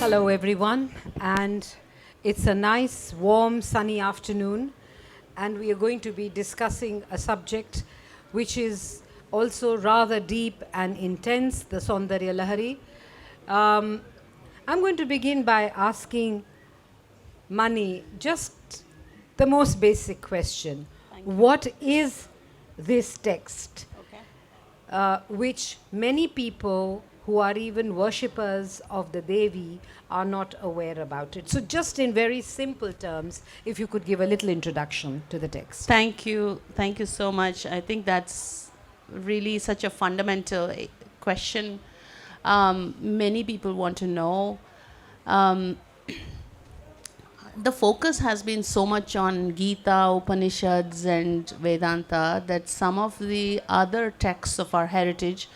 Hello, everyone, and it's a nice, warm, sunny afternoon, and we are going to be discussing a subject which is also rather deep and intense, the Saundarya Lahari. Um, I'm going to begin by asking Mani just the most basic question. What is this text? Which many people who are even worshippers of the Devi are not aware about it. So just in very simple terms, if you could give a little introduction to the text. Thank you. Thank you so much. I think that's really such a fundamental question. Many people want to know. Um, the focus has been so much on Gita, Upanishads, and Vedanta that some of the other texts of our heritage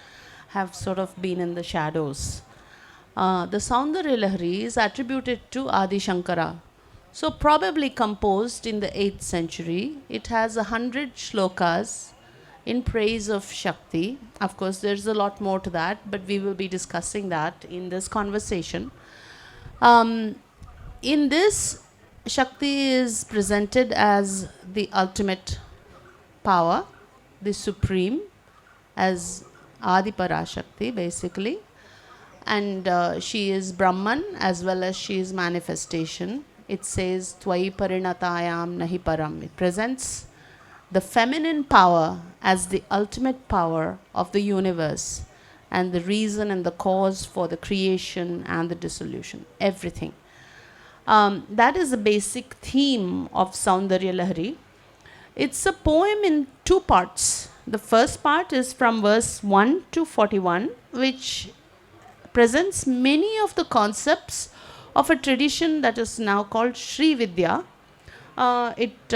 have sort of been in the shadows. The Saundarya Lahari is attributed to Adi Shankara. So probably composed in the 8th century. It has 100 shlokas in praise of Shakti. Of course, there's a lot more to that, but we will be discussing that in this conversation. In this, Shakti is presented as the ultimate power, the supreme, as Adi Parashakti basically. And she is Brahman as well as she is manifestation. It says Tvai Parinatayam Nahi Param. It presents the feminine power as the ultimate power of the universe and the reason and the cause for the creation and the dissolution, everything. That is the basic theme of Saundarya Lahari. It's a poem in two parts. The first part is from verse 1 to 41, which presents many of the concepts of a tradition that is now called Sri Vidya. It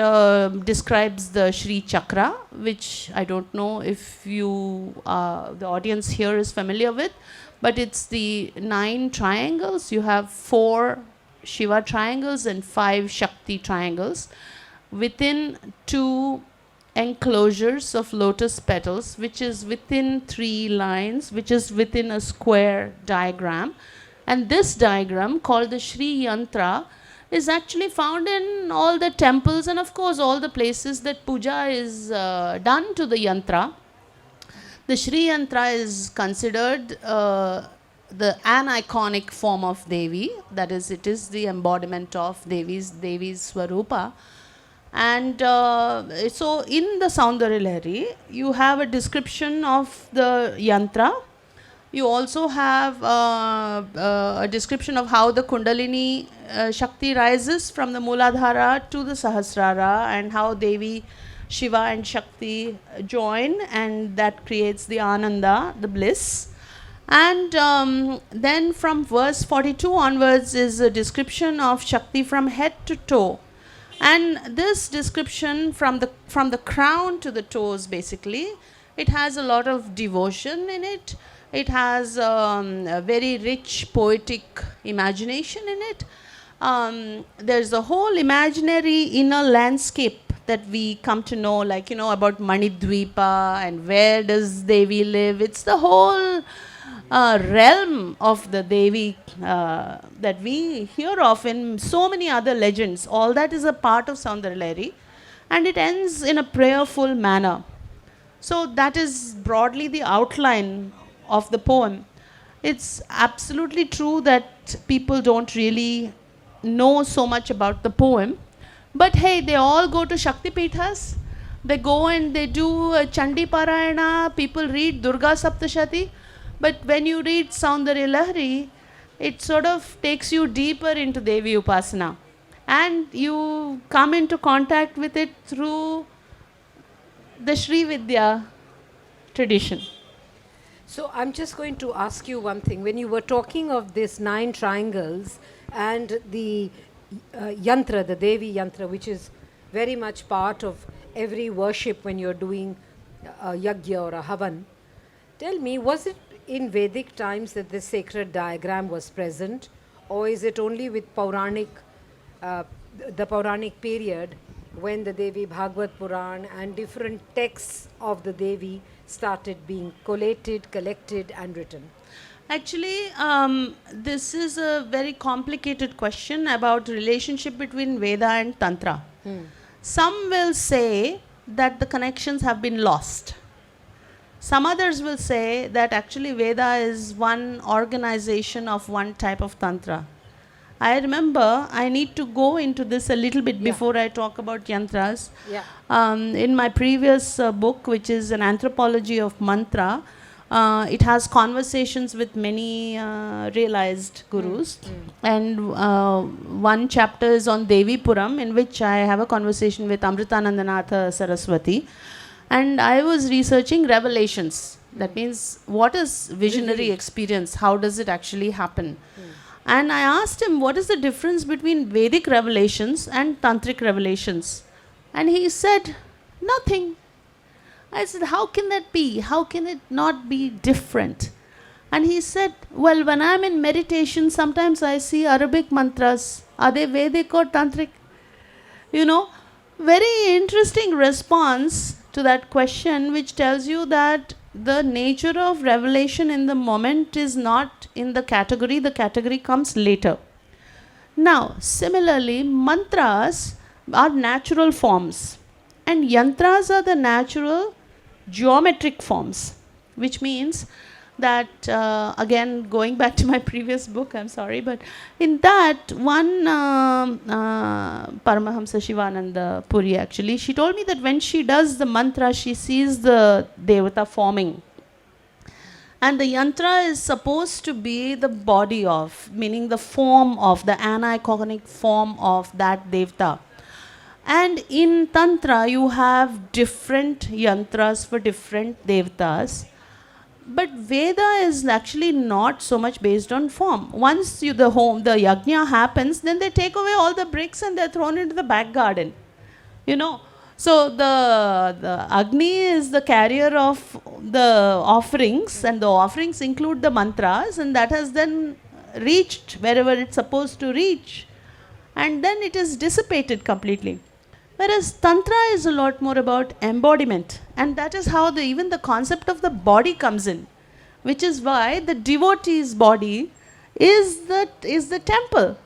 describes the Sri Chakra, which I don't know if you, the audience here is familiar with, but it's the 9 triangles. You have 4 Shiva triangles and 5 Shakti triangles within 2 enclosures of lotus petals, which is within 3 lines, which is within a square diagram. And this diagram, called the Sri Yantra, is actually found in all the temples and of course all the places that puja is done to the yantra. The Sri Yantra is considered an iconic form of Devi. That is, it is the embodiment of Devi's Swarupa. And so in the Saundarya Lahari, you have a description of the yantra. You also have a description of how the Kundalini Shakti rises from the Mooladhara to the Sahasrara and how Devi, Shiva and Shakti join, and that creates the Ananda, the bliss. And then from verse 42 onwards is a description of Shakti from head to toe. And this description from the crown to the toes, basically, it has a lot of devotion in it. It has a very rich poetic imagination in it. There's a whole imaginary inner landscape that we come to know, like, about Manidvipa and where does Devi live. It's the whole realm of the Devi that we hear of in so many other legends. All that is a part of Saundarya Lahari, and it ends in a prayerful manner. So that is broadly the outline of the poem. It's absolutely true that people don't really know so much about the poem, but hey, they all go to Shakti Pithas. They go and they do Chandi Parayana, people read Durga Saptashati. But when you read Saundarya Lahari, it sort of takes you deeper into Devi Upasana. And you come into contact with it through the Sri Vidya tradition. So I'm just going to ask you one thing. When you were talking of these 9 triangles and the yantra, the Devi yantra, which is very much part of every worship when you're doing a yagya or a havan, tell me, was it in Vedic times that this sacred diagram was present, or is it only with the Puranic period when the Devi Bhagavad Puran and different texts of the Devi started being collated, collected and written? Actually, this is a very complicated question about relationship between Veda and Tantra. Some will say that the connections have been lost. Some others will say that actually Veda is one organization of one type of Tantra. I remember I need to go into this a little bit before I talk about yantras. Yeah. In my previous book, which is an anthropology of mantra, it has conversations with many realized gurus. And one chapter is on Devi Puram, in which I have a conversation with Amritanandanatha Saraswati. And I was researching revelations. That means, what is visionary experience? How does it actually happen? And I asked him, what is the difference between Vedic revelations and Tantric revelations? And he said, nothing. I said, how can that be? How can it not be different? And he said, well, when I'm in meditation, sometimes I see Arabic mantras. Are they Vedic or Tantric? You know, very interesting response to that question, which tells you that the nature of revelation in the moment is not in the category comes later. Now, similarly, mantras are natural forms, and yantras are the natural geometric forms, which means that, again, going back to my previous book, I'm sorry, but in that one, Paramahamsa Shivananda Puri, actually, she told me that when she does the mantra, she sees the Devata forming. And the yantra is supposed to be the body of, meaning the form of, the aniconic form of that Devata. And in Tantra, you have different yantras for different Devatas. But Veda is actually not so much based on form. Once the yajna happens, then they take away all the bricks and they're thrown into the back garden. You know. So the Agni is the carrier of the offerings, and the offerings include the mantras, and that has then reached wherever it's supposed to reach. And then it is dissipated completely. Whereas Tantra is a lot more about embodiment, and that is how even the concept of the body comes in, which is why the devotee's body is the temple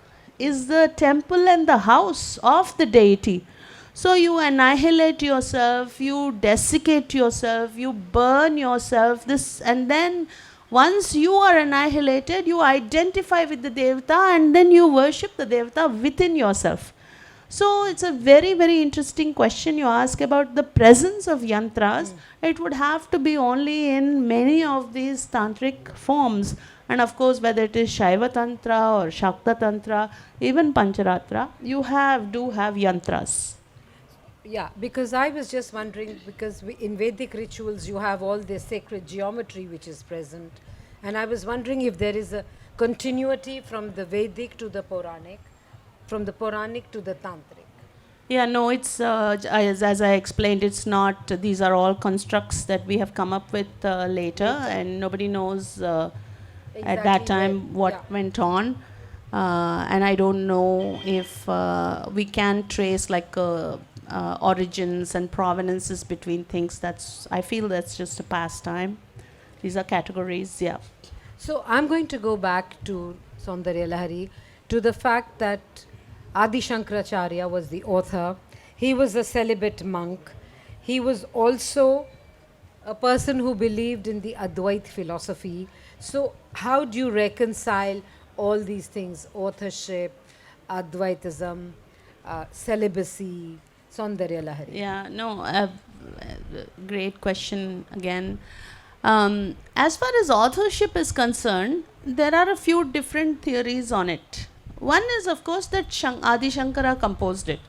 and the house of the deity. So you annihilate yourself, you desiccate yourself, you burn yourself, and then once you are annihilated, you identify with the Devata, and then you worship the Devata within yourself. So it's a very, very interesting question you ask about the presence of yantras. It would have to be only in many of these tantric forms. And of course, whether it is Shaiva Tantra or Shakta Tantra, even Pancharatra, you do have yantras. Yeah, because I was just wondering, because in Vedic rituals you have all this sacred geometry which is present, and I was wondering if there is a continuity from the Vedic to the Puranic, from the Puranic to the Tantric. Yeah, no, it's as I explained, it's not. These are all constructs that we have come up with later, and nobody knows at that time what went on. And I don't know if we can trace like origins and provenances between things. I feel that's just a pastime. These are categories, yeah. So I'm going to go back to Saundarya Lahari, to the fact that Adi Shankaracharya was the author. He was a celibate monk. He was also a person who believed in the Advait philosophy. So how do you reconcile all these things? Authorship, Advaitism, celibacy, Saundarya Lahari. Yeah, no, great question again. As far as authorship is concerned, there are a few different theories on it. One is, of course, that Adi Shankara composed it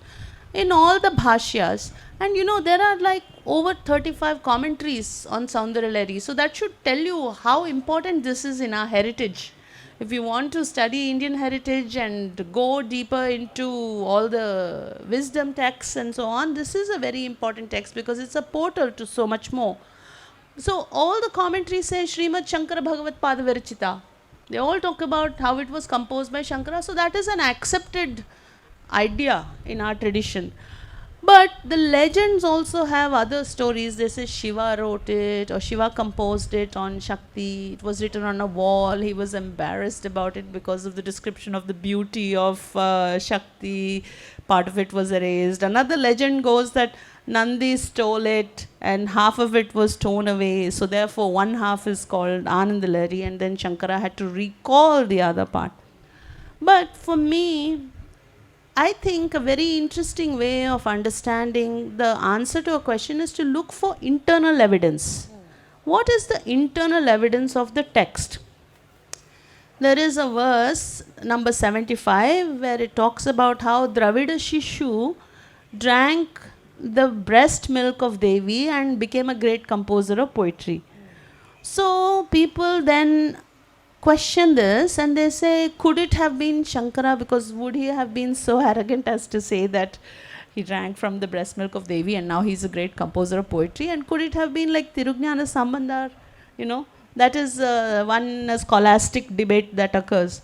in all the bhashyas. And there are like over 35 commentaries on Saundarya Lahari. So that should tell you how important this is in our heritage. If you want to study Indian heritage and go deeper into all the wisdom texts and so on, this is a very important text because it's a portal to so much more. So all the commentaries say Srimad Shankara Bhagavat Pada Virachita. They all talk about how it was composed by Shankara. So that is an accepted idea in our tradition. But the legends also have other stories. They say Shiva wrote it or Shiva composed it on Shakti. It was written on a wall. He was embarrassed about it because of the description of the beauty of Shakti. Part of it was erased. Another legend goes that Nandi stole it and half of it was torn away. So therefore one half is called Ananda Lahari, and then Shankara had to recall the other part. But for me, I think a very interesting way of understanding the answer to a question is to look for internal evidence. What is the internal evidence of the text? There is a verse, number 75, where it talks about how Dravida Shishu drank the breast milk of Devi and became a great composer of poetry. So people then question this and they say, could it have been Shankara, because would he have been so arrogant as to say that he drank from the breast milk of Devi and now he's a great composer of poetry? And could it have been like Tirugnana Sambandar? You know, that is one scholastic debate that occurs.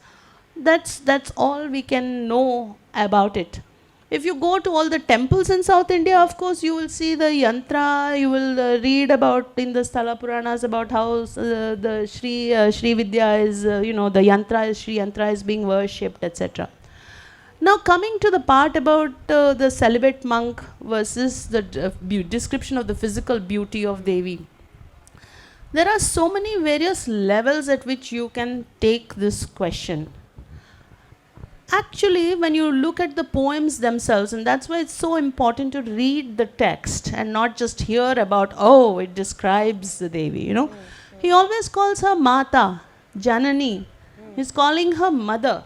That's all we can know about it. If you go to all the temples in South India, of course, you will see the yantra, you will read about in the Sthala Puranas about how the Sri Vidya is, the yantra, Sri yantra is being worshipped, etc. Now coming to the part about the celibate monk versus the description of the physical beauty of Devi. There are so many various levels at which you can take this question. Actually, when you look at the poems themselves, and that's why it's so important to read the text and not just hear about, oh, it describes the Devi, He always calls her Mata, Janani. He's calling her mother.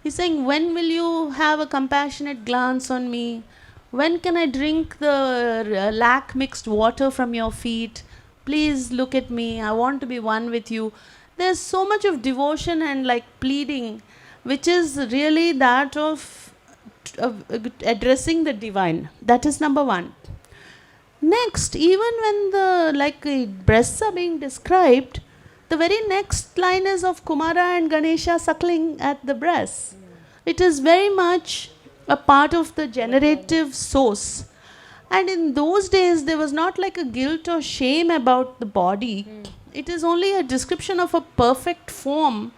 He's saying, when will you have a compassionate glance on me? When can I drink the lac mixed water from your feet? Please look at me. I want to be one with you. There's so much of devotion and like pleading, which is really that of addressing the divine. That is number one. Next, even when the breasts are being described, the very next line is of Kumara and Ganesha suckling at the breasts. It is very much a part of the generative source. And in those days, there was not like a guilt or shame about the body. It is only a description of a perfect form.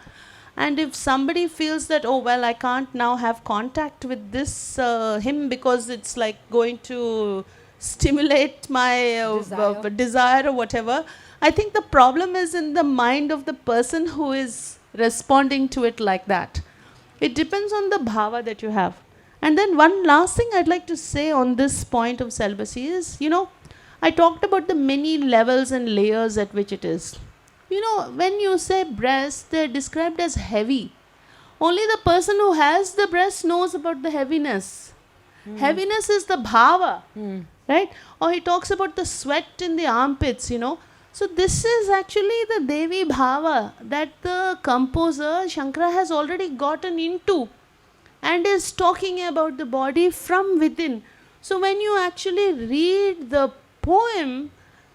And if somebody feels that, oh, well, I can't now have contact with this him because it's like going to stimulate my desire or whatever, I think the problem is in the mind of the person who is responding to it like that. It depends on the bhava that you have. And then one last thing I'd like to say on this point of celibacy is, I talked about the many levels and layers at which it is. When you say breasts, they're described as heavy. Only the person who has the breast knows about the heaviness. Heaviness is the bhava, right? Or he talks about the sweat in the armpits, So this is actually the Devi bhava that the composer Shankara has already gotten into and is talking about the body from within. So when you actually read the poem,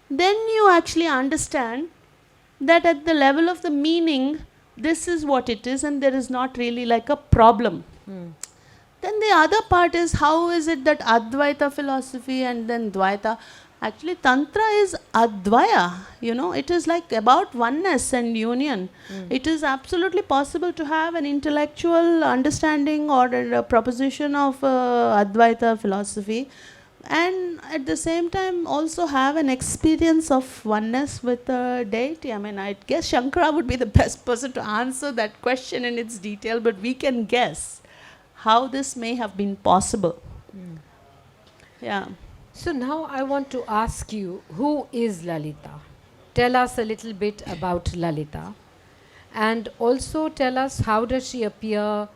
then you actually understand that at the level of the meaning, this is what it is and there is not really like a problem. Then the other part is, how is it that Advaita philosophy and then Dvaita, actually Tantra is Advaya, it is like about oneness and union. It is absolutely possible to have an intellectual understanding or a proposition of Advaita philosophy, and at the same time also have an experience of oneness with the deity. I guess Shankara would be the best person to answer that question in its detail, but we can guess how this may have been possible. Yeah. So now I want to ask you, who is Lalita? Tell us a little bit about Lalita, and also tell us, how does she appear?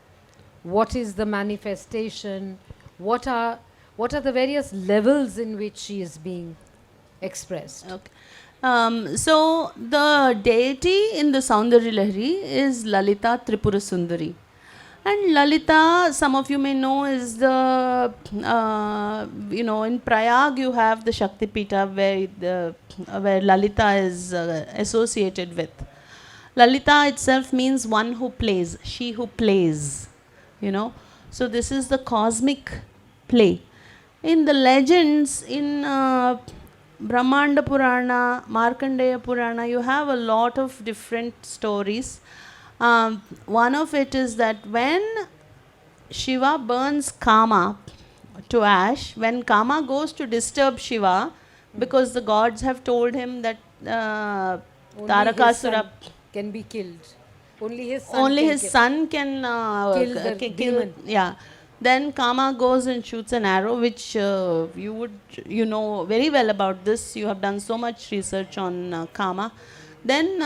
What is the manifestation? What are the various levels in which she is being expressed? Okay. So the deity in the Saundarya Lahari is Lalita Tripura Sundari. And Lalita, some of you may know, is the, in Prayag you have the Shakti Pita where Lalita is associated with. Lalita itself means one who plays, she who plays, So this is the cosmic play. In the legends, in Brahmanda Purana, Markandeya Purana, you have a lot of different stories. One of it is that when Shiva burns Kama to ash, when Kama goes to disturb Shiva, because the gods have told him that Only his Tarakasura, son can be killed. Only his son only can his son can kill the kill. demon. Yeah. Then Kama goes and shoots an arrow, which you know very well about this. You have done so much research on Kama. Then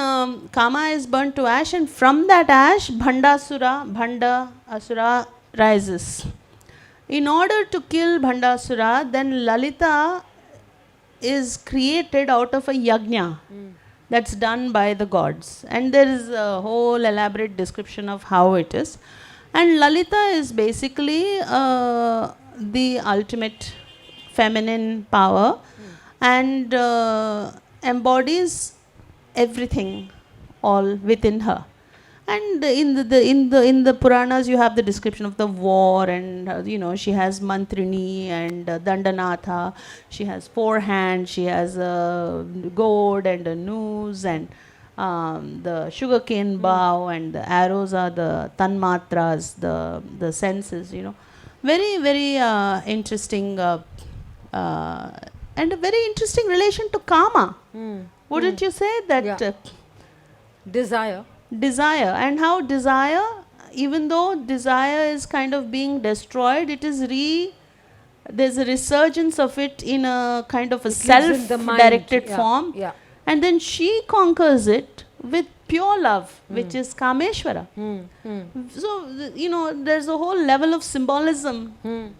Kama is burnt to ash, and from that ash, Bhanda Asura rises. In order to kill Bhandasura, then Lalita is created out of a yajna that's done by the gods. And there is a whole elaborate description of how it is. And Lalita is basically the ultimate feminine power and embodies everything all within her. And in the Puranas, you have the description of the war, and you know, she has Mantrini and Dandanatha. She has 4 hands. She has a gourd and a noose, and the sugarcane bough, and the arrows are the tanmatras, the senses. You know, very very interesting, and a very interesting relation to Kama. Wouldn't you say that? Yeah. Desire. Desire, and how desire, even though desire is kind of being destroyed, it is there's a resurgence of it in a kind of a It lives in the mind. self-directed Yeah, form, yeah. and then she conquers it with pure love, which is Kameshwara. So you know, there's a whole level of symbolism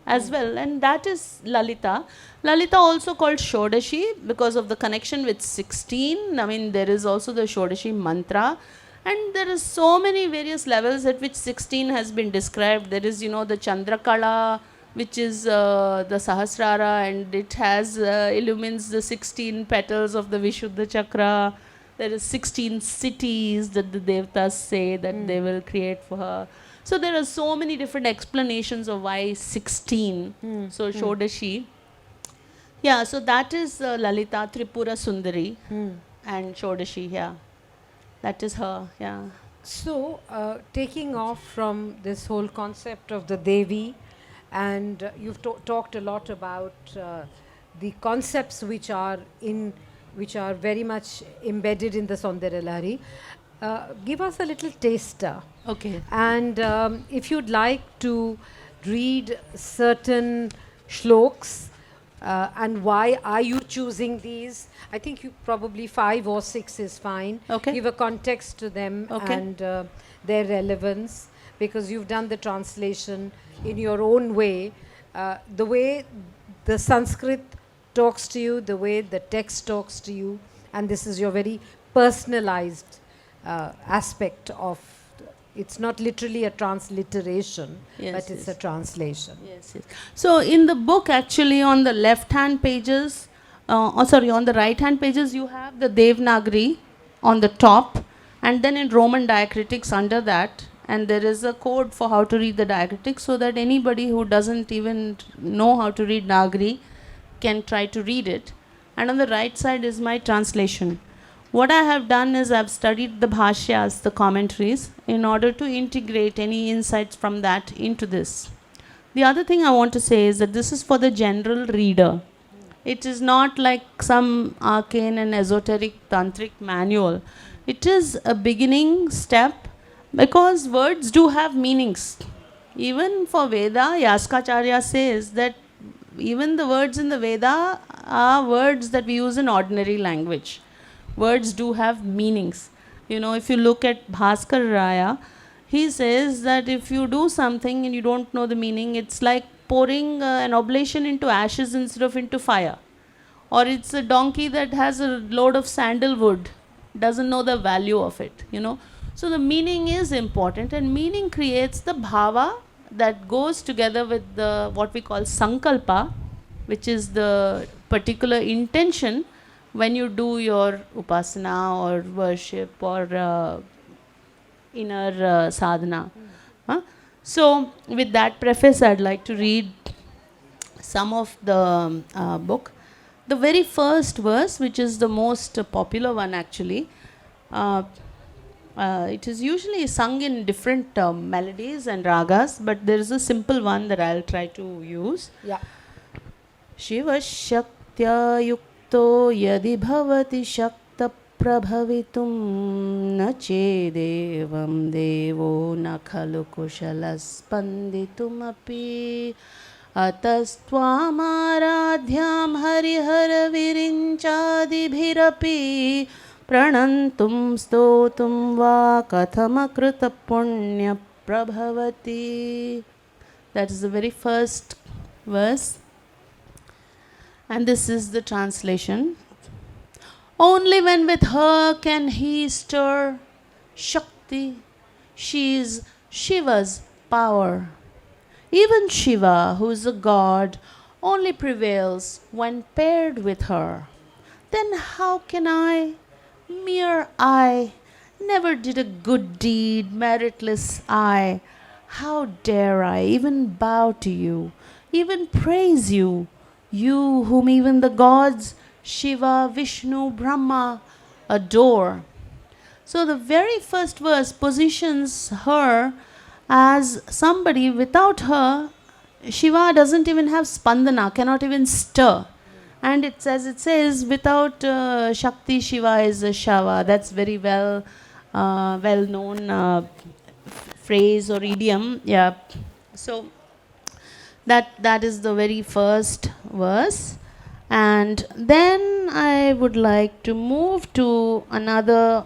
as well, and that is Lalita. Lalita also called Shodashi because of the connection with 16. I mean, there is also the Shodashi mantra. And there is so many various levels at which 16 has been described. There is, you know, the Chandrakala, which is the Sahasrara, and it has illumines the 16 petals of the Vishuddha Chakra. There is 16 cities that the Devatas say that they will create for her. So there are so many different explanations of why 16. So Shodashi. Yeah, so that is Lalita Tripura Sundari and Shodashi, yeah. That is her, yeah. So, taking off from this whole concept of the Devi, and you've talked a lot about the concepts which are very much embedded in the Saundarya Lahari. Give us a little taster. Okay. And if you'd like to read certain shloks, and why are you choosing these? I think you probably 5 or 6 is fine. Okay. Give a context to them and their relevance, because you've done the translation in your own way. The way the Sanskrit talks to you, the way the text talks to you, and this is your very personalized aspect of. It's not literally a transliteration, but it's a translation. Yes, yes. So in the book, actually, on the left-hand pages, on the right-hand pages, you have the Devanagari on the top, and then in Roman diacritics under that, and there is a code for how to read the diacritics, so that anybody who doesn't even know how to read Nagari can try to read it. And on the right side is my translation. What I have done is I've studied the bhashyas, the commentaries, in order to integrate any insights from that into this. The other thing I want to say is that this is for the general reader. It is not like some arcane and esoteric tantric manual. It is a beginning step, because words do have meanings. Even for Veda, Yaskacharya says that even the words in the Veda are words that we use in ordinary language. Words do have meanings. You know, if you look at Bhaskar Raya, he says that if you do something and you don't know the meaning, it's like pouring an oblation into ashes instead of into fire. Or it's a donkey that has a load of sandalwood, doesn't know the value of it, you know. So the meaning is important, and meaning creates the bhava that goes together with the what we call sankalpa, which is the particular intention when you do your upasana or worship or inner sadhana. So with that preface, I'd like to read some of the book. The very first verse, which is the most popular one actually, it is usually sung in different melodies and ragas, but there is a simple one that I'll try to use. Yeah. Shivashaktya yukto yadi bhavati shakta prabhavitum na chedevam devo na khalu kushalas spanditum api अतस्त्वामाराध्यां हरिहरविरिञ्चादिभिरपि प्रणन्तुं स्तोतुं वा कथमकृतपुण्यप्रभवति. That is the very first verse. And this is the translation. Only when with her can he stir Shakti. She is Shiva's power. Even Shiva, who is a god, only prevails when paired with her. Then how can I, mere I, never did a good deed, meritless I, how dare I even bow to you, even praise you, you whom even the gods, Shiva, Vishnu, Brahma, adore? So the very first verse positions her as somebody. Without her, Shiva doesn't even have spandana, cannot even stir. And it says, without Shakti, Shiva is a Shava. That's very well known phrase or idiom. Yeah. So that is the very first verse. And then I would like to move to another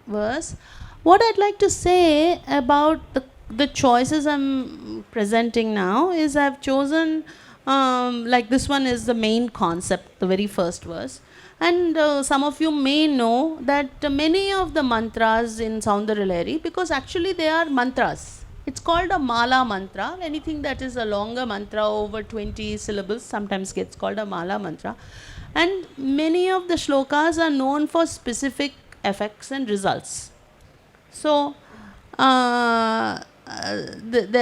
verse. What I'd like to say about the choices I'm presenting now is I've chosen, like this one is the main concept, the very first verse. And some of you may know that many of the mantras in Saundarya Lahari, because actually they are mantras. It's called a mala mantra. Anything that is a longer mantra over 20 syllables sometimes gets called a mala mantra. And many of the shlokas are known for specific effects and results. So, there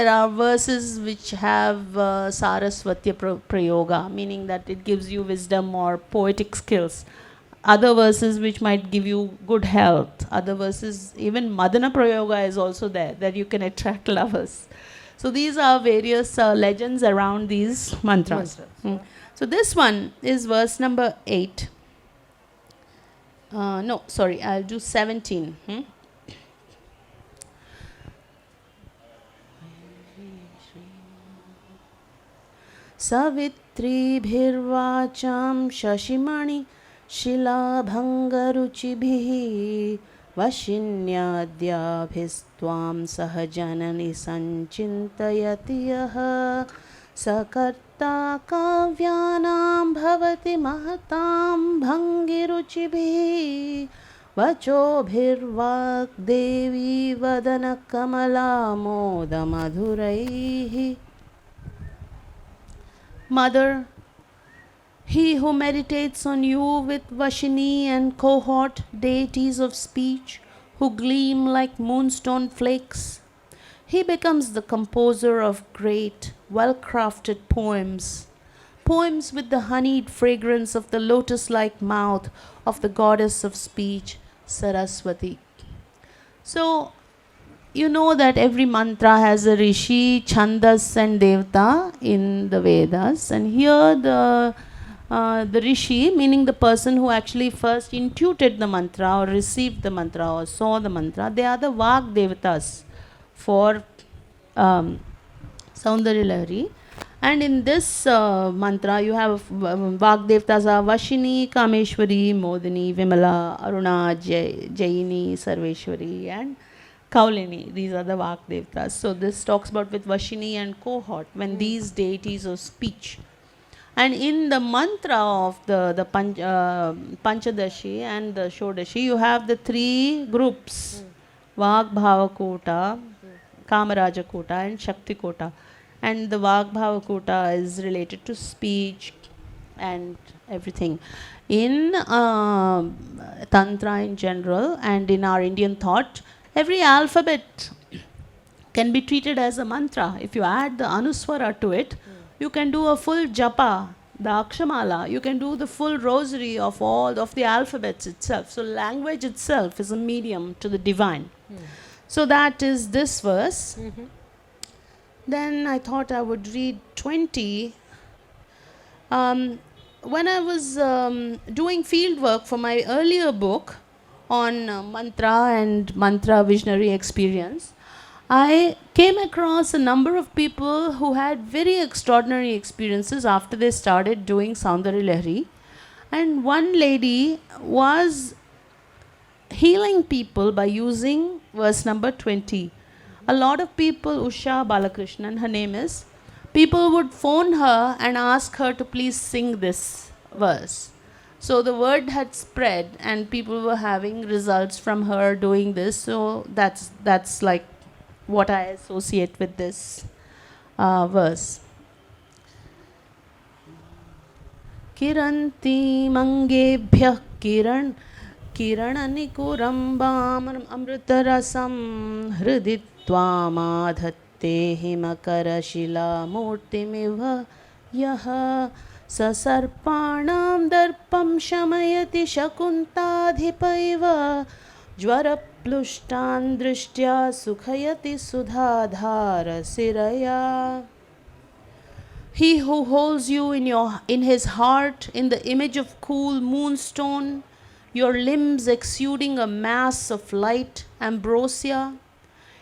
are verses which have Saraswatya Prayoga, meaning that it gives you wisdom or poetic skills. Other verses which might give you good health. Other verses, even Madana Prayoga is also there, that you can attract lovers. So these are various legends around these mantras. So this one is verse number 8. No, sorry, I'll do 17. सवित्रीभिर्वाचां शशिमणि शिलाभङ्गरुचिभिः वशिन्याद्याभिस्त्वां सह जननि सञ्चिन्तयति यः सकर्ता काव्यानां भवति महतां भङ्गिरुचिभिः वचोभिर्वाग्देवी वदनकमलामोदमधुरैः. Mother, he who meditates on you with Vashini and cohort, deities of speech, who gleam like moonstone flakes, he becomes the composer of great, well-crafted poems, poems with the honeyed fragrance of the lotus-like mouth of the goddess of speech, Saraswati. So, you know that every mantra has a rishi, chandas and devta in the Vedas, and here the rishi, meaning the person who actually first intuited the mantra or received the mantra or saw the mantra, they are the Vag Devatas for Saundarya Lahari. And in this mantra you have Vag Devatas are Vashini, Kameshwari, Modini, Vimala, Aruna, Jaini, Sarveshwari and Kaulini. These are the Vak Devatas. So this talks about with Vashini and cohort, when these deities of speech. And in the mantra of the Panchadashi and the Shodashi, you have the three groups, Vag Bhava Kota, Kamaraja Kota and Shakti Kota. And the Vag Bhava Kota is related to speech and everything. In Tantra in general and in our Indian thought, every alphabet can be treated as a mantra. If you add the Anuswara to it, You can do a full japa, the Akshamala. You can do the full rosary of all of the alphabets itself. So language itself is a medium to the divine. So that is this verse. Then I thought I would read 20. When I was doing field work for my earlier book on mantra and mantra visionary experience, I came across a number of people who had very extraordinary experiences after they started doing Saundarya Lahari. And one lady was healing people by using verse number 20. A lot of people, Usha Balakrishnan, her name is, people would phone her and ask her to please sing this verse. So the word had spread and people were having results from her doing this. So that's like what I associate with this verse. Kiranti mangebhyah kirananikurambam amritarasam hriditvamadhatte himakarashila murtimiva yaha sasarpanam darpam shamayati shakuntadhipaiva jwaraplushtan drishtya sukhayati sudhadhara siraya. He who holds you in his heart in the image of cool moonstone, your limbs exuding a mass of light ambrosia,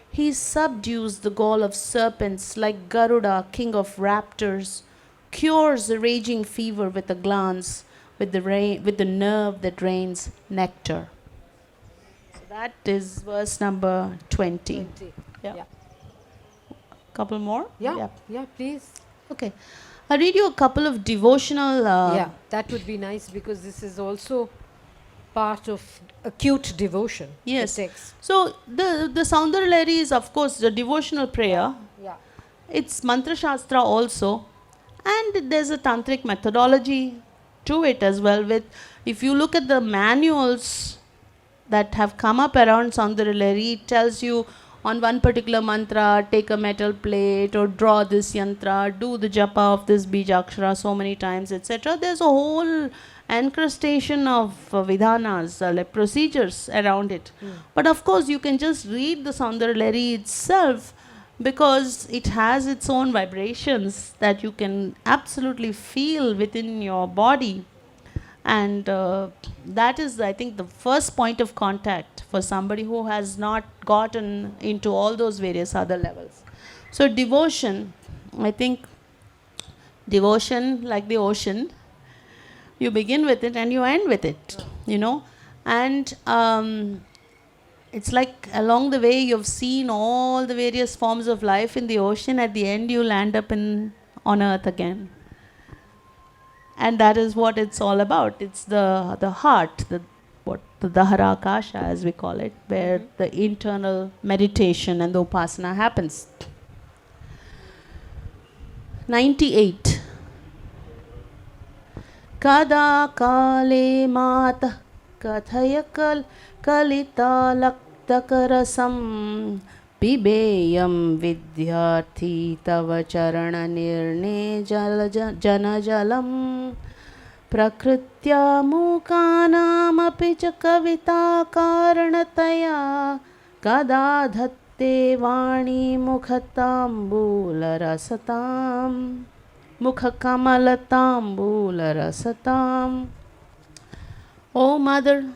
he subdues the gall of serpents like Garuda, king of raptors, cures the raging fever with a glance, with the nerve that rains nectar. So that is verse number 20. Yeah. Couple more? Yeah, please. Okay. I'll read you a couple of devotional... yeah, that would be nice because this is also part of acute devotion. Yes. The text. So the Saundarya Lahari is, of course, the devotional prayer. Yeah. It's Mantra Shastra also. And there's a tantric methodology to it as well. With, if you look at the manuals that have come up around Saundarya Lahari, it tells you on one particular mantra, take a metal plate or draw this yantra, do the japa of this bijakshara so many times, etc. There's a whole encrustation of vidhanas, like procedures around it. But of course, you can just read the Saundarya Lahari itself because it has its own vibrations that you can absolutely feel within your body. And that is, I think, the first point of contact for somebody who has not gotten into all those various other levels. So devotion, I think devotion, like the ocean, you begin with it and you end with it, you know. And it's like along the way you've seen all the various forms of life in the ocean. At the end you land up on earth again. And that is what it's all about. It's the heart, the Dahara Akasha as we call it, where the internal meditation and the upasana happens. 98. Kada kale mata kathaya kalita laktakarasam pibeyam vidyarthi tava charana nirne janajalam prakritya mukanamapi cha kavita karanataya kada dhatte vani mukhatambularasatam mukhakamalatambularsatam. O Mother,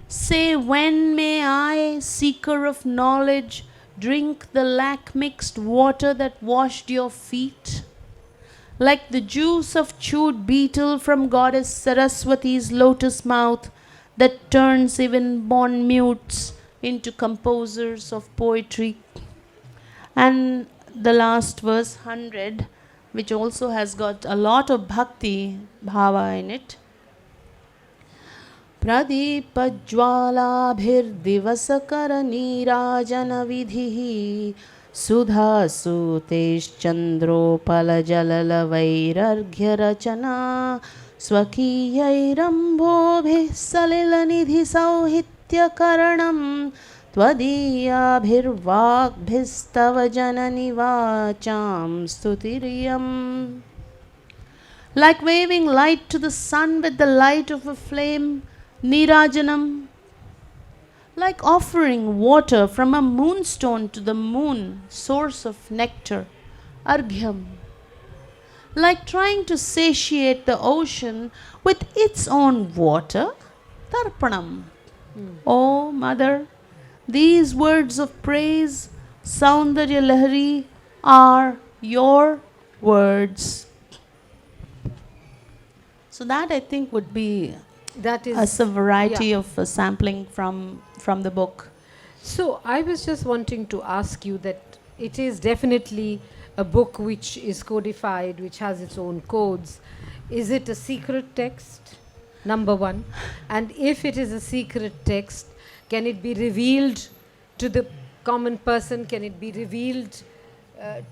say when may I, seeker of knowledge, drink the lac-mixed water that washed your feet? Like the juice of chewed beetle from goddess Saraswati's lotus mouth that turns even born mutes into composers of poetry. And the last verse, 100, which also has got a lot of bhakti bhava in it. Pradipajwalabhirdivasakara-nirajana-vidhihi sudha-sutesh-chandropala-jalalavairarghya-rachana swakiyairamboਭिः salila-nidhi-sauhitya-karanam त्वदीयाभिर्वाग्भिस्तव जननि वाचां स्तुतिर्यम्. Like waving light to the sun with the light of a flame, Nirajanam. Like offering water from a moonstone to the moon, source of nectar, Arghyam. Like trying to satiate the ocean with its own water, Tarpanam. Oh, Mother, these words of praise, Saundarya Lahari, are your words. So that I think would be That is as a variety yeah. of sampling from the book. So I was just wanting to ask you that it is definitely a book which is codified, which has its own codes. Is it a secret text? Number one. And if it is a secret text, can it be revealed to the common person? Can it be revealed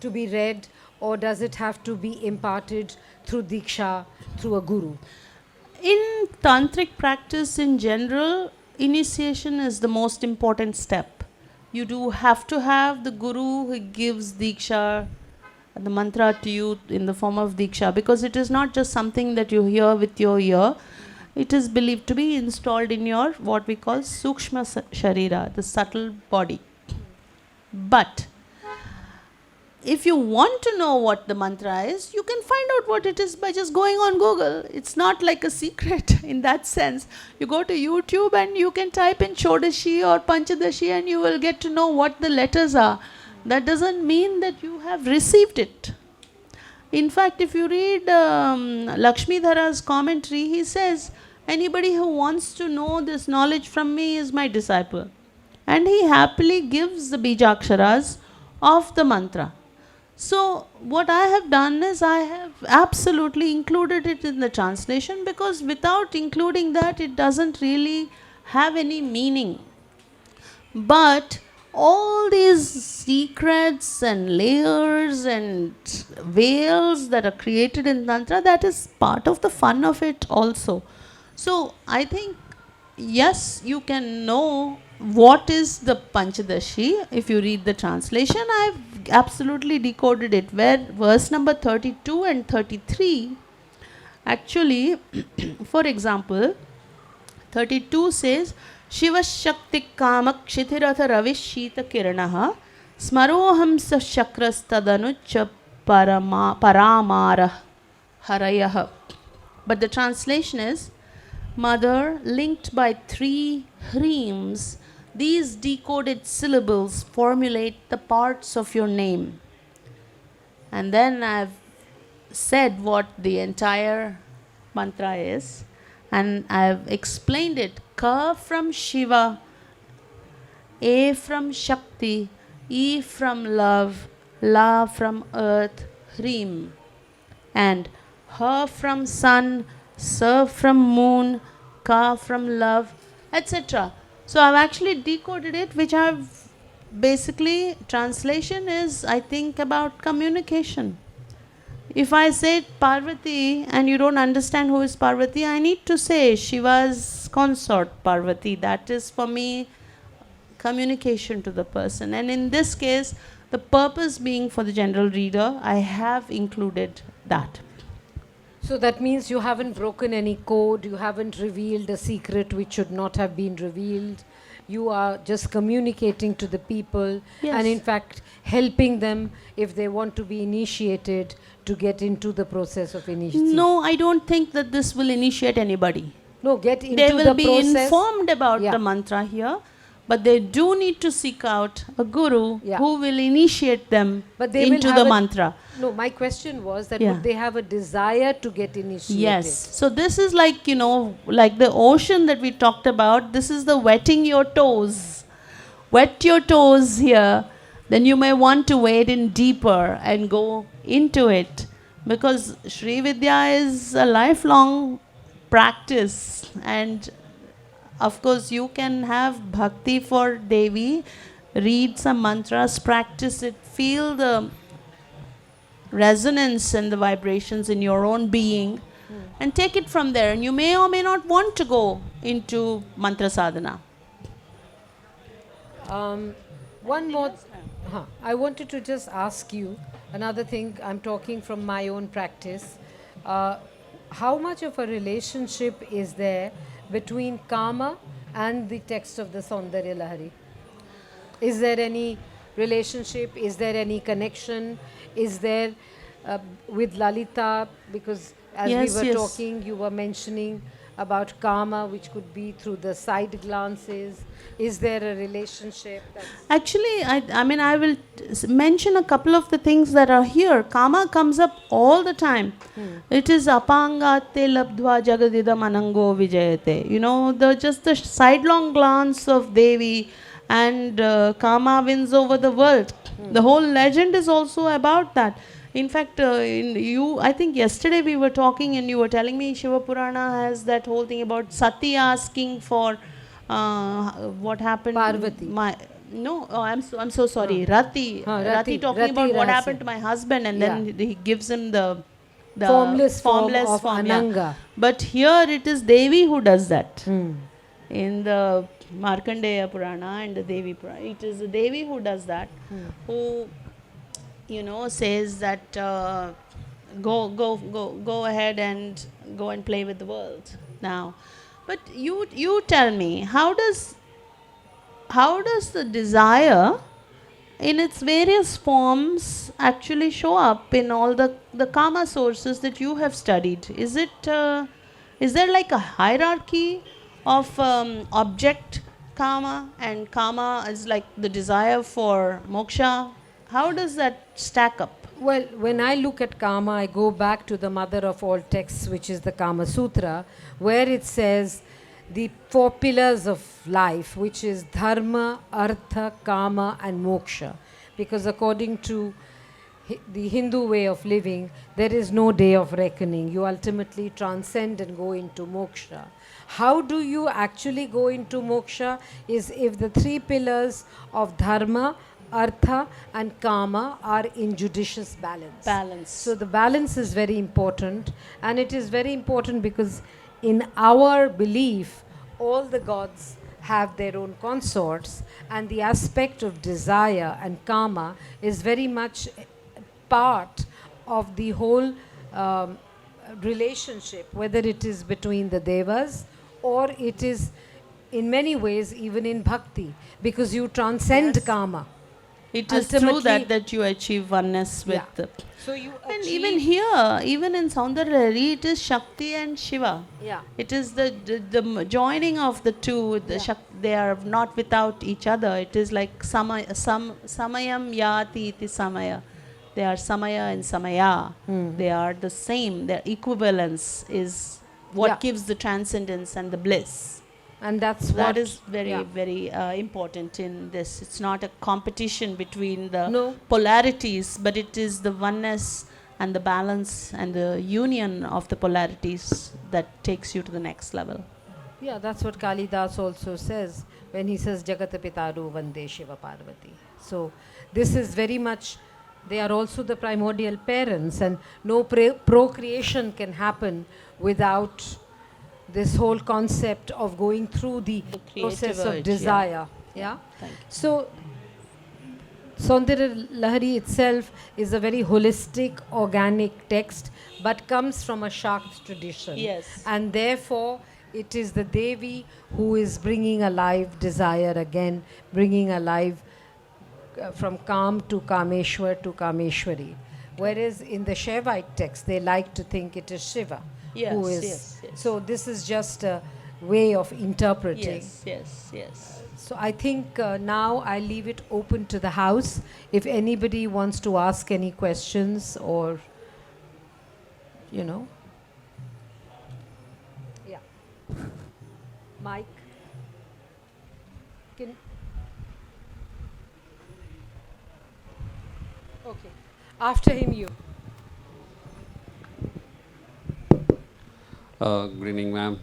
to be read? Or does it have to be imparted through Diksha, through a guru? In tantric practice in general, initiation is the most important step. You do have to have the guru who gives diksha, the mantra to you in the form of diksha, because it is not just something that you hear with your ear. It is believed to be installed in your what we call sukshma sharira, the subtle body. But if you want to know what the mantra is, you can find out what it is by just going on Google. It's not like a secret in that sense. You go to YouTube and you can type in Shodashi or Panchadashi and you will get to know what the letters are. That doesn't mean that you have received it. In fact, if you read Lakshmi Dhara's commentary, he says, anybody who wants to know this knowledge from me is my disciple. And he happily gives the Bijaksharas of the mantra. So what I have done is I have absolutely included it in the translation, because without including that it doesn't really have any meaning. But all these secrets and layers and veils that are created in Tantra, that is part of the fun of it also. So I think, yes, you can know what is the Panchadashi if you read the translation. I've absolutely decoded it, where verse number 32 and 33 actually for example, 32 says, Shiva Shakti Kamak Kshitirata Ravishita Kiranaha Smaroham Sa Shakrastadanucha Paramara Harayah. But the translation is, Mother, linked by 3 hreems, these decoded syllables formulate the parts of your name. And then I've said what the entire mantra is, and I've explained it. Ka from Shiva, A from Shakti, E from love, La from earth, Hreem. And Ha from sun, Sa from moon, Ka from love, etc. So I've actually decoded it, which I've basically, translation is, I think, about communication. If I say Parvati and you don't understand who is Parvati, I need to say Shiva's consort Parvati. That is for me communication to the person. And in this case, the purpose being for the general reader, I have included that. So that means you haven't broken any code, you haven't revealed a secret which should not have been revealed. You are just communicating to the people, Yes. and in fact helping them if they want to be initiated to get into the process of initiation. No, I don't think that this will initiate anybody. No, get into They will the be process. informed about Yeah. the mantra here, but they do need to seek out a guru Yeah. who will initiate them But they will into have the a- mantra. No, my question was that Yeah. would they have a desire to get initiated? Yes. So this is like, like the ocean that we talked about. This is the wetting your toes. Wet your toes here. Then you may want to wade in deeper and go into it. Because Sri Vidya is a lifelong practice. And of course, you can have bhakti for Devi, read some mantras, practice it, feel the resonance and the vibrations in your own being, and take it from there. And you may or may not want to go into mantra sadhana. Um, one more. I wanted to just ask you another thing. I'm talking from my own practice. Uh, how much of a relationship is there between karma and the text of the Saundarya Lahari? Is there any relationship? Is there any connection? Is there uh, with Lalita? Because as we Yes, were yes. talking, you were mentioning about karma, which could be through the side glances. Is there a relationship? Actually, I mean, I will mention a couple of the things that are here. Kama comes up all the time. It is apangate labdva jagadida manango vijayate. You know, just the sidelong glance of Devi and Kama wins over the world. The whole legend is also about that. In fact, I think yesterday we were talking and you were telling me Shiva Purana has that whole thing about Sati asking for what happened. Parvati. I'm so sorry. Rati talking about what happened to my husband, and then he gives him the formless form of form. Ananga. Yeah. But here it is Devi who does that. In the Markandeya Purana and the Devi Purana, it is the Devi who does that, who says that go ahead and go and play with the world now. But you tell me, how does the desire in its various forms actually show up in all the karma sources that you have studied? Is there like a hierarchy of object karma, and karma is like the desire for moksha? How does that stack up? Well, when I look at karma, I go back to the mother of all texts, which is the Kama Sutra, where it says the four pillars of life, which is dharma, artha, kama, and moksha. Because according to the Hindu way of living, there is no day of reckoning. You ultimately transcend and go into moksha. How do you actually go into moksha? Is if the three pillars of dharma, artha, and kama are in judicious balance. So the balance is very important, and it is very important because in our belief, all the gods have their own consorts, and the aspect of desire and karma is very much part of the whole relationship, whether it is between the devas or it is in many ways even in bhakti, because you transcend karma. It is true that you achieve oneness with so you and even here, even in Saundarya Lahari, it is Shakti and Shiva. Yeah. It is the joining of the two. They are not without each other. It is like samayam yati iti samaya. They are samaya and samaya. They are the same. Their equivalence is what gives the transcendence and the bliss. And that is very important in this. It's not a competition between the polarities, but it is the oneness and the balance and the union of the polarities that takes you to the next level. Yeah, that's what Kalidas also says when he says Jagata Pitaru Vande Shiva Parvati. So this is very much, they are also the primordial parents, and no procreation can happen without this whole concept of going through the process of desire. Yeah. So Saundarya Lahari itself is a very holistic, organic text, but comes from a Shakt tradition. Yes. And therefore, it is the Devi who is bringing alive desire again, bringing alive from Kam to Kameshwar to Kameshwari. Whereas in the Shaivite text, they like to think it is Shiva. Who is so this is just a way of interpreting. Yes. So I think now I leave it open to the house if anybody wants to ask any questions or yeah. Mike, okay, after him you. Good evening, ma'am.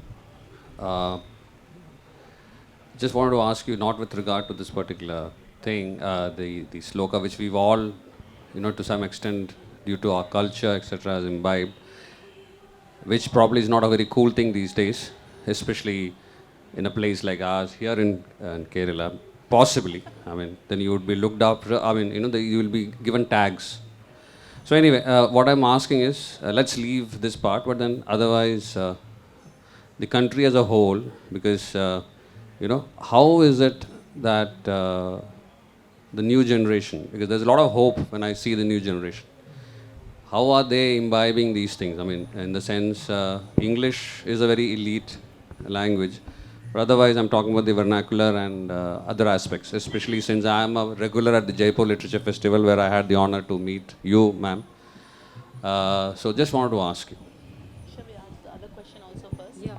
Just wanted to ask you, not with regard to this particular thing, the sloka which we've all, to some extent, due to our culture, etc., has imbibed, which probably is not a very cool thing these days, especially in a place like ours here in Kerala. possibly. I mean, then you would be looked up. I mean, you will be given tags. So anyway, what I'm asking is, let's leave this part, but then otherwise, the country as a whole, because how is it that the new generation, because there's a lot of hope when I see the new generation. How are they imbibing these things? I mean, in the sense, English is a very elite language. But otherwise, I'm talking about the vernacular and other aspects, especially since I am a regular at the Jaipur Literature Festival, where I had the honor to meet you, ma'am. So just wanted to ask you. Shall we ask the other question also first? Yeah.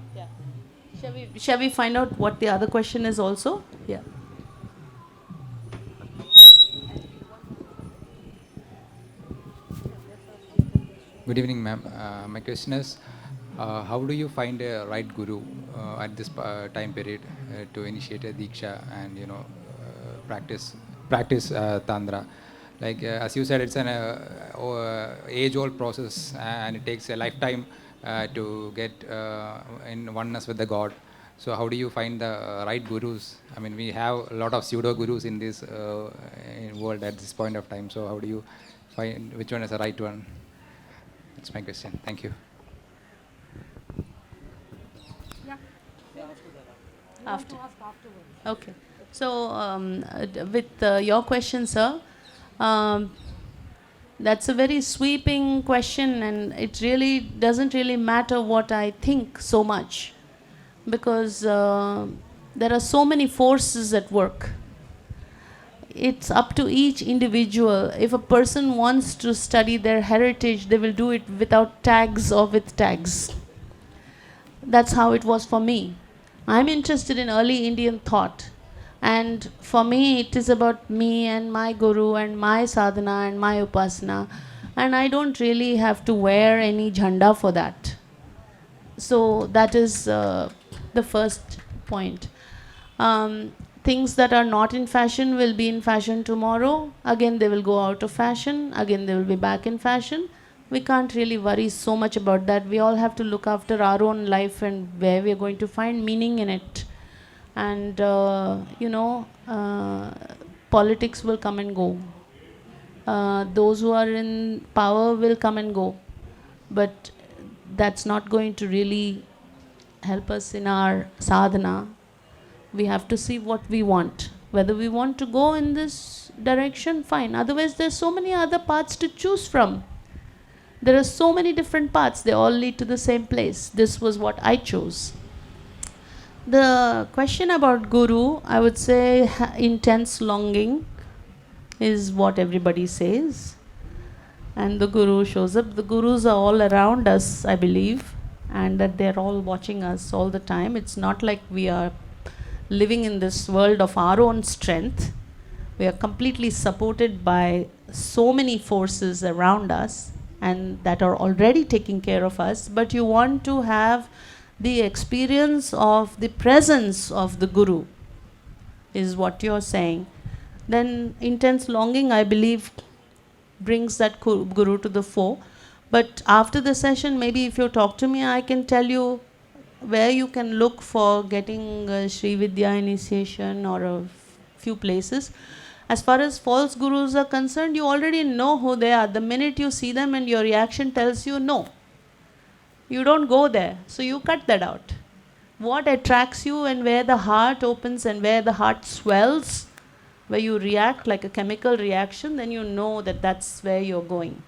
Shall we find out what the other question is also? Yeah. Good evening, ma'am. My question is, how do you find a right guru at this time period to initiate a diksha and practice tantra? Like as you said, it's an age-old process, and it takes a lifetime to get in oneness with the God. So how do you find the right gurus? I mean, we have a lot of pseudo gurus in this world at this point of time. So how do you find which one is the right one? That's my question. Thank you. After. Okay. So, with your question, sir, that's a very sweeping question, and it really doesn't really matter what I think so much, because there are so many forces at work. It's up to each individual. If a person wants to study their heritage, they will do it without tags or with tags. That's how it was for me. I'm interested in early Indian thought. And for me, it is about me and my guru and my sadhana and my upasana. And I don't really have to wear any jhanda for that. So that is the first point. Things that are not in fashion will be in fashion tomorrow. Again, they will go out of fashion. Again, they will be back in fashion. We can't really worry so much about that. We all have to look after our own life and where we are going to find meaning in it. And, politics will come and go. Those who are in power will come and go. But that's not going to really help us in our sadhana. We have to see what we want. Whether we want to go in this direction, fine. Otherwise, there's so many other paths to choose from. There are so many different paths. They all lead to the same place. This was what I chose. The question about guru, I would say intense longing is what everybody says. And the guru shows up. The gurus are all around us, I believe, and that they're all watching us all the time. It's not like we are living in this world of our own strength. We are completely supported by so many forces around us and that are already taking care of us. But you want to have the experience of the presence of the guru, is what you're saying. Then intense longing, I believe, brings that guru to the fore. But after the session, maybe if you talk to me, I can tell you where you can look for getting Sri Vidya initiation or a few places. As far as false gurus are concerned, you already know who they are. The minute you see them and your reaction tells you no, you don't go there. So you cut that out. What attracts you and where the heart opens and where the heart swells, where you react like a chemical reaction, then you know that that's where you're going.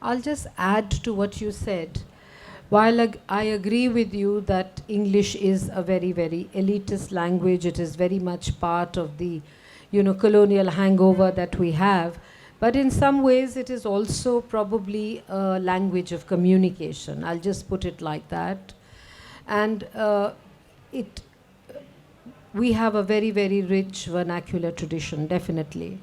I'll just add to what you said. While I agree with you that English is a very, very elitist language, it is very much part of the, colonial hangover that we have. But in some ways, it is also probably a language of communication. I'll just put it like that. And we have a very, very rich vernacular tradition, definitely.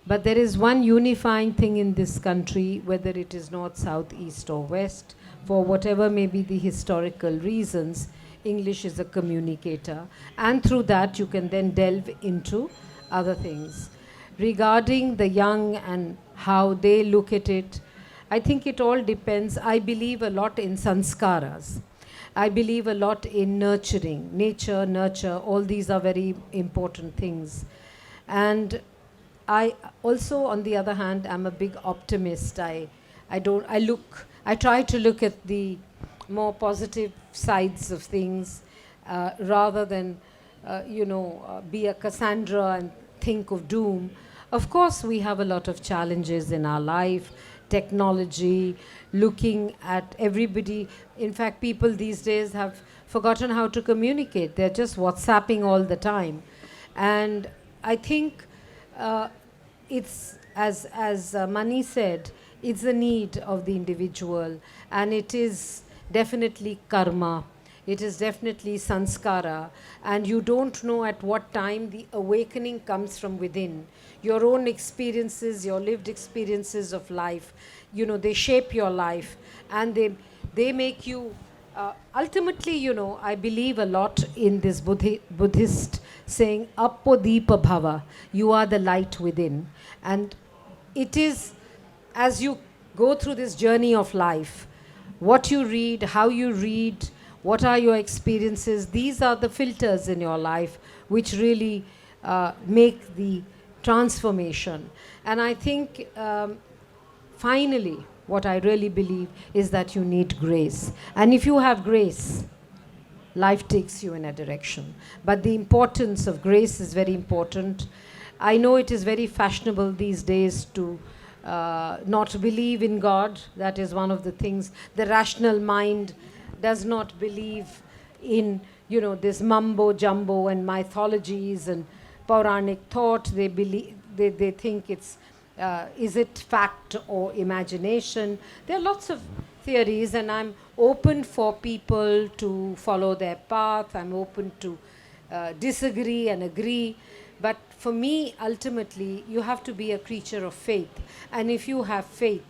But there is one unifying thing in this country, whether it is north, south, east, or west, for whatever may be the historical reasons, English is a communicator. And through that, you can then delve into other things. Regarding the young and how they look at it, I think it all depends. I believe a lot in sanskaras. I believe a lot in nurturing, nature, nurture, all these are very important things. And I also, on the other hand, am a big optimist. I try to look at the more positive sides of things rather than, be a Cassandra and think of doom. Of course, we have a lot of challenges in our life, technology, looking at everybody. In fact, people these days have forgotten how to communicate. They're just WhatsApping all the time. And I think it's, as Mani said, it's the need of the individual, and it is definitely karma. It is definitely sanskara, and you don't know at what time the awakening comes from within. Your own experiences, your lived experiences of life, they shape your life, and they make you. Ultimately, I believe a lot in this Buddhist saying, Appodeepa bhava, you are the light within. And it is, as you go through this journey of life, what you read, how you read, what are your experiences, these are the filters in your life which really make the transformation. And I think finally, what I really believe is that you need grace. And if you have grace, life takes you in a direction. But the importance of grace is very important. I know it is very fashionable these days to not believe in God. That is one of the things. The rational mind does not believe in, this mumbo jumbo and mythologies and Puranic thought. They think it's, is it fact or imagination? There are lots of theories, and I'm open for people to follow their path. I'm open to disagree and agree. But for me, ultimately, you have to be a creature of faith. And if you have faith,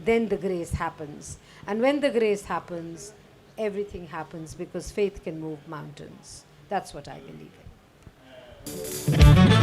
then the grace happens. And when the grace happens, everything happens, because faith can move mountains. That's what I believe in.